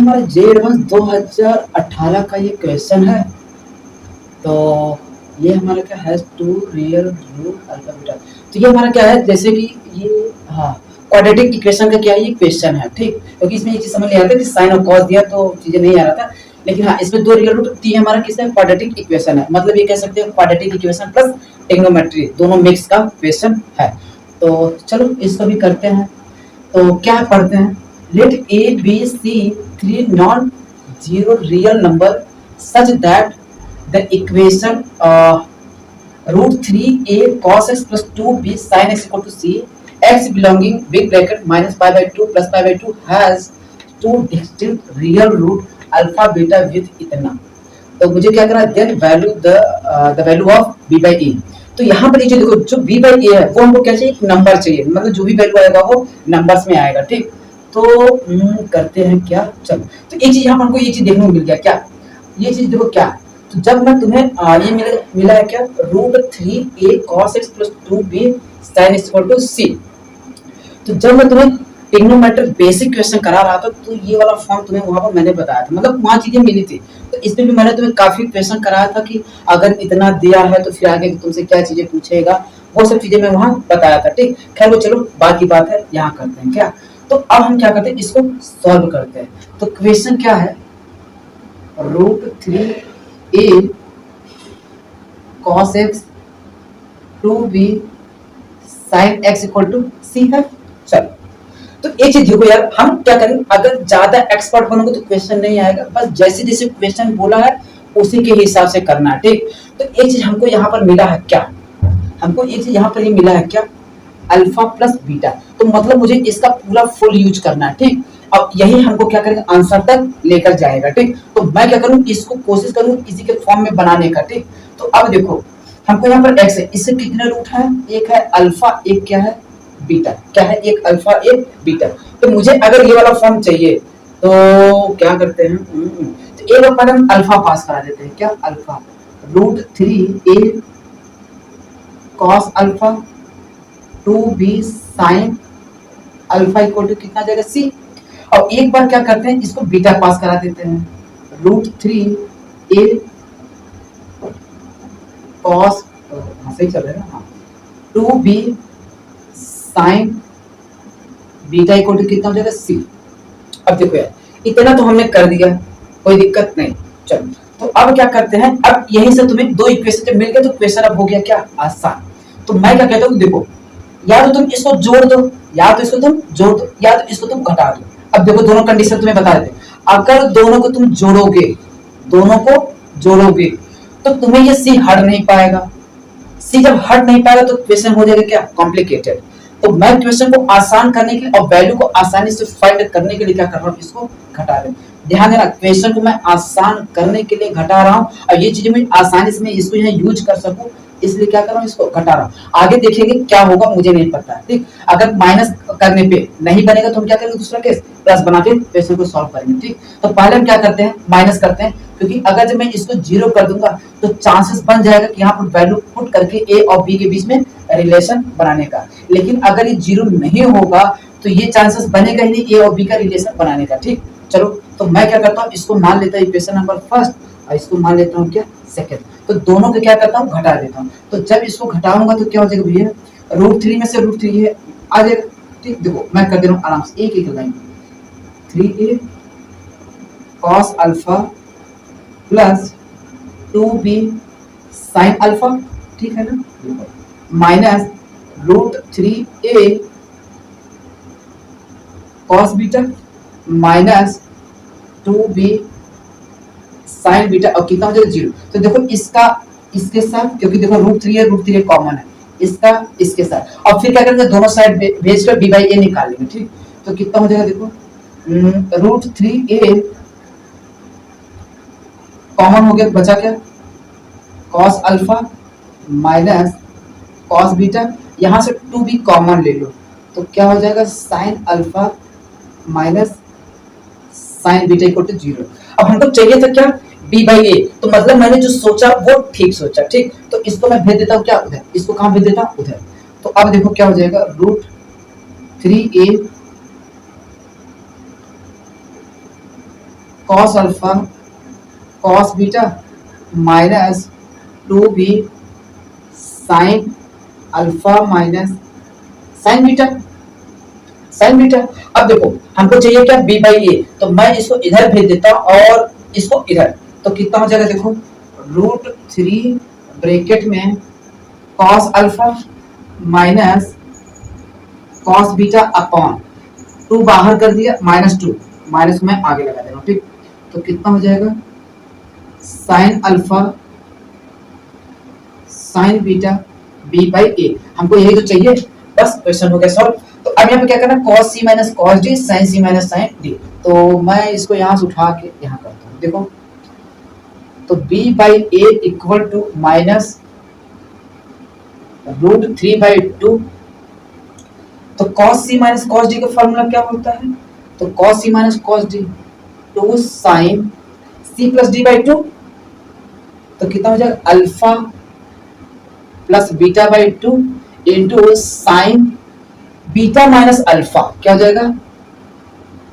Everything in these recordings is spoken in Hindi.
हमारा जेड 2018 का ये क्वेश्चन है। तो ये हमारा क्या है, two real root alpha beta. तो ये हमारा क्या है, जैसे कि ये हाँ क्वाड्रेटिक इक्वेशन का क्या है, ये क्वेश्चन है ठीक। क्योंकि इसमें ये चीज समझ नहीं आता कि साइन और कॉस दिया तो चीजें नहीं आ रहा था, लेकिन हाँ इसमें दो रियल रूट, तो ये हमारा किसका क्वाड्रेटिक इक्वेशन है, मतलब ये कह सकते हैं क्वाड्रेटिक इक्वेशन प्लस ट्रिग्नोमेट्री दोनों मिक्स का क्वेश्चन है। तो चलो इसको भी करते हैं। तो क्या पढ़ते हैं, let A B C three non zero real number such that the equation √3a cos x plus 2b sin x equal to c, x belonging big bracket minus pi by 2 plus pi by 2 has two distinct real root alpha beta with इतना। तो मुझे क्या करना है, then value the value of b by a। तो यहाँ पर ये जो देखो, जो b by a है वो हमको क्या चाहिए, एक नंबर चाहिए, मतलब जो भी वैल्यू आएगा वो नंबर्स में आएगा ठीक। तो करते हैं क्या, चलो तो एक चीज यहाँ पर हमको ये चीज देखने को मिल गया, क्या ये चीज देखो क्या। तो जब मैं तुम्हें ये मिला है क्या, √3a cos x plus 2b sin x equal to c। तो जब मैं तुम्हें ट्रिग्नोमेट्रिक बेसिक क्वेश्चन करा रहा था तो ये वाला फॉर्म तुम्हें वहां पर मैंने बताया था, मतलब वहां चीजें मिली थी। तो इसमें भी मैंने तुम्हें काफी क्वेश्चन कराया था कि अगर इतना दिया है तो फिर आगे तुमसे क्या चीजें पूछेगा, वो सब चीजें मैं वहां बताया था ठीक। खैर वो चलो बाकी बात है, यहाँ करते हैं क्या। तो अब हम क्या करते हैं, इसको सॉल्व करते हैं। तो क्वेश्चन क्या है, √3a cos x 2b sin x equal to c है। चलो तो एक चीज देखो यार, हम क्या करें, अगर ज्यादा एक्सपर्ट बनोगे तो क्वेश्चन नहीं आएगा, बस जैसे जैसे क्वेश्चन बोला है उसी के हिसाब से करना है ठीक। तो एक चीज हमको यहाँ पर मिला है क्या, हमको एक चीज यहाँ पर ये मिला है क्या, अल्फा प्लस बीटा। तो मतलब मुझे इसका पूरा फुल यूज करना है ठीक। अब यही हमको क्या करेंगे, आंसर तक लेकर जाएगा ठीक। तो मैं क्या करूं, इसको कोशिश करूं इसी के फॉर्म में बनाने का ठीक। तो अब देखो हमको यहाँ पर x है, इससे कितने रूट है, एक है अल्फा, एक क्या है बीटा, क्या है एक अल्फा एक बीटा। तो मुझे अगर ये वाला फॉर्म चाहिए तो क्या करते हैं, तो एक बार हम अल्फा पास करा देते हैं, क्या alpha √3a cos alpha 2b sin alpha equal to कितना जाएगा c। और एक बार क्या करते हैं, इसको बीटा पास करा देते हैं, √3a cos सही चल रहा है ना, 2b sin beta equal to कितना हो जाएगा c। अब देखो यार इतना तो हमने कर दिया, कोई दिक्कत नहीं। चलो तो अब क्या करते हैं, अब यहीं से तुम्हें दो इक्वेशन जब मिल गए तो क्वेश्चन अब हो गया क्या आसान। तो मैं क्या कहता हूँ, देखो या तो तुम इसको जोड़ दो, या तो इसको तुम जोड़ दो, या तो इसको तुम घटा दो। अब देखो दोनों कंडीशन तुम्हें बता देते, अगर दोनों को तुम जोड़ोगे, दोनों को जोड़ोगे तो तुम्हें ये सी हट नहीं पाएगा। सी जब हट नहीं पाएगा तो क्वेश्चन हो जाएगा क्या कॉम्प्लिकेटेड। तो मैं क्वेश्चन को आसान करने के लिए और वैल्यू को आसानी से फाइंड करने के लिए क्या कर रहा हूँ, इसको घटा रहा हूँ। ध्यान देना, क्वेश्चन को मैं आसान करने के लिए घटा रहा हूँ, और ये चीजें मैं आसानी से मैं इसको यहाँ यूज कर सकूं इसलिए क्या कर रहा हूँ, इसको घटा रहा हूँ। आगे देखेंगे क्या होगा मुझे नहीं पता ठीक। अगर माइनस करने पे नहीं बनेगा तो हम क्या करेंगे, दूसरा केस प्लस बना के क्वेश्चन को सॉल्व करेंगे ठीक। तो पहले हम क्या करते हैं, माइनस करते हैं, क्योंकि अगर जब मैं इसको जीरो कर दूंगा तो चांसेस बन जाएगा कि यहाँ पर वैल्यू पुट करके ए और बी के बीच में रिलेशन बनाने का। लेकिन अगर ये जीरो नहीं होगा तो ये चांसेस बनेगा ही नहीं ए और बी का रिलेशन बनाने का ठीक। चलो तो मैं क्या करता हूँ, इसको मान लेता हूँ इक्वेशन नंबर फर्स्ट और इसको मान लेता हूँ क्या सेकंड। तो दोनों को क्या करता हूँ, घटा देता हूँ। तो जब इसको घटाऊंगा तो क्या हो जाएगा भैया, √3 में से √3 है आ जाएगा ठीक। देखो मैं कर दे रहा हूँ आराम से एक एक line, 3a cos alpha plus 2b sin alpha ठीक है ना, minus √3a cos beta minus 2b sin beta, और कितना हो जाएगा 0। तो देखो इसका इसके साथ, क्योंकि देखो √3 है, √3 कॉमन है, इसका इसके साथ, और फिर क्या करेंगे दोनों साइड भेज कर b by a निकाल लेंगे ठीक। तो कितना हो जाएगा देखो, √3a कॉमन हो गया, बचा क्या cos alpha minus cos beta, यहाँ से 2b कॉमन ले लो तो क्या हो जाएगा sin alpha minus sin beta equal to 0। अब हमको चाहिए था क्या b by a, तो मतलब मैंने जो सोचा वो ठीक सोचा ठीक। तो इसको मैं भेज देता हूँ क्या उधर, इसको कहाँ भेज देता हूँ उधर। तो अब देखो क्या हो जाएगा, √3a cos alpha cos beta minus 2b sign alpha minus sign beta sine beta. अब देखो हमको चाहिए क्या b बाई ए, तो मैं इसको इधर भेज देता हूं और इसको इधर, तो कितना हो जाएगा देखो √3 ब्रैकेट में cos alpha minus cos beta upon 2 बाहर कर दिया -2 माइनस में आगे लगा देना, ठीक। तो कितना हो जाएगा sine alpha sine beta b by a, हमको यही तो चाहिए, बस क्वेश्चन हो गया सॉल्व। तो अब यहाँ पे क्या करना cos c minus cos d sin c minus sin d, तो मैं इसको यहाँ से उठा के यहाँ करता हूँ, देखो तो b by a equal to minus √3/2, तो cos c minus cos d का फॉर्मूला क्या होता है, तो cos c minus cos d 2 sin c plus d/2, तो कितना हो जाएगा alpha plus बीटा/2 into sine beta minus alpha, क्या हो जाएगा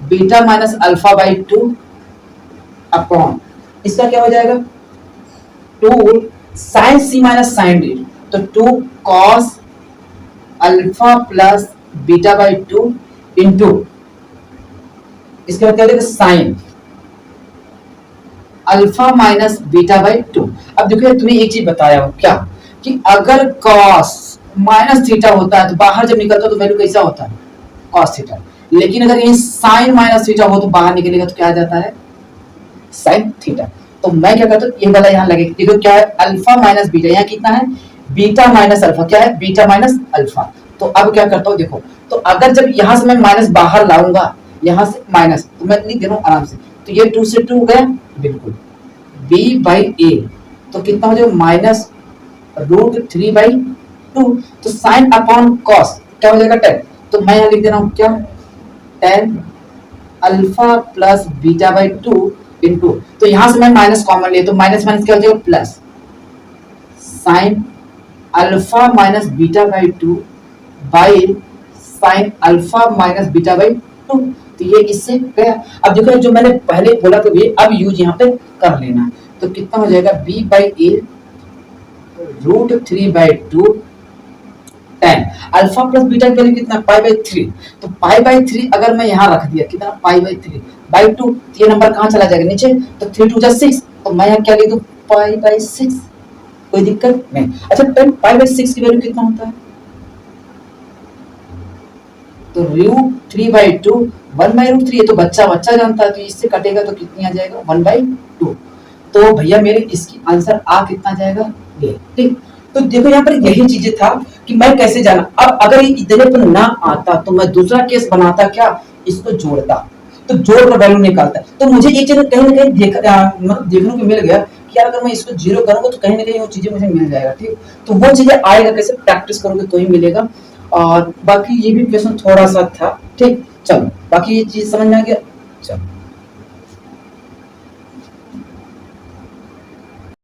बीटा माइनस अल्फा/2 अपॉन इसका क्या हो जाएगा 2 sine c minus sine d, तो 2 cos अल्फा प्लस बीटा/2 इंटू इसके बाद क्या हो जाएगा साइन अल्फा माइनस बीटा/2। अब देखो तुम्हें एक चीज बताया हूं क्या, कि अगर cos माइनस थीटा होता है तो बाहर जब निकलता है तो वैल्यू कैसा होता है cos थीटा, लेकिन अगर ये साइन माइनस थीटा हो तो बाहर निकलेगा तो क्या आ जाता है साइन थीटा। तो मैं क्या करता हूँ ये वाला यहाँ लगेगा, देखो क्या है अल्फा माइनस बीटा, यहाँ कितना है बीटा माइनस अल्फा, क्या है बीटा माइनस अल्फा। तो अब क्या करता हूँ देखो, तो अगर जब यहाँ से मैं माइनस बाहर लाऊंगा, यहाँ से माइनस, तो मैं लिख दे रहा हूँ आराम से, तो ये 2 से 2 गया बिल्कुल b बाई ए, तो कितना हो जाएगा माइनस √3/2, तो साइन अपॉन कॉस क्या हो जाएगा 10, तो मैं यहाँ लिख दे रहा हूँ क्या 10 अल्फा प्लस बीटा/2 इंटू, तो यहाँ से मैं माइनस कॉमन लिया तो माइनस माइनस क्या हो जाएगा plus sine alpha minus beta by sine alpha minus beta, तो ये इससे गया। अब देखो जो मैंने पहले बोला तो ये अब यूज यहाँ पे कर लेना, तो कितना हो जाएगा b by A √3/2 10 alpha plus beta की वैल्यू कितना π/3, तो π/3 अगर मैं यहाँ रख दिया कितना π/3/2, तो ये नंबर कहाँ चला जाएगा नीचे, तो 3 2 6, तो मैं यहाँ क्या लिख दूं π/6, कोई दिक्कत नहीं। अच्छा 10 π/6 की वैल्यू कितना होता है, तो √3/2 1/√3, ये तो बच्चा जानता है, तो इससे कटेगा तो कितनी आ जाएगा 1/2, तो भैया मेरे इसकी आंसर आ कितना जाएगा ये, ठीक। तो देखो यहाँ पर यही चीजें था कि मैं कैसे जाना, अब अगर ये इतने पर ना आता तो मैं दूसरा केस बनाता, क्या इसको जोड़ता, तो जोड़ कर वैल्यू निकालता, तो मुझे एक चीज कहीं ना कहीं देखने को मिल गया कि यार अगर मैं इसको 0 करूंगा तो कहीं ना कहीं वो चीजें मुझे मिल जाएगा, ठीक। तो वो चीजें आएगा कैसे, प्रैक्टिस करोगे तो ही मिलेगा। और बाकी ये भी क्वेश्चन थोड़ा सा था, ठीक। चलो बाकी ये चीज समझ में आ गया, चलो।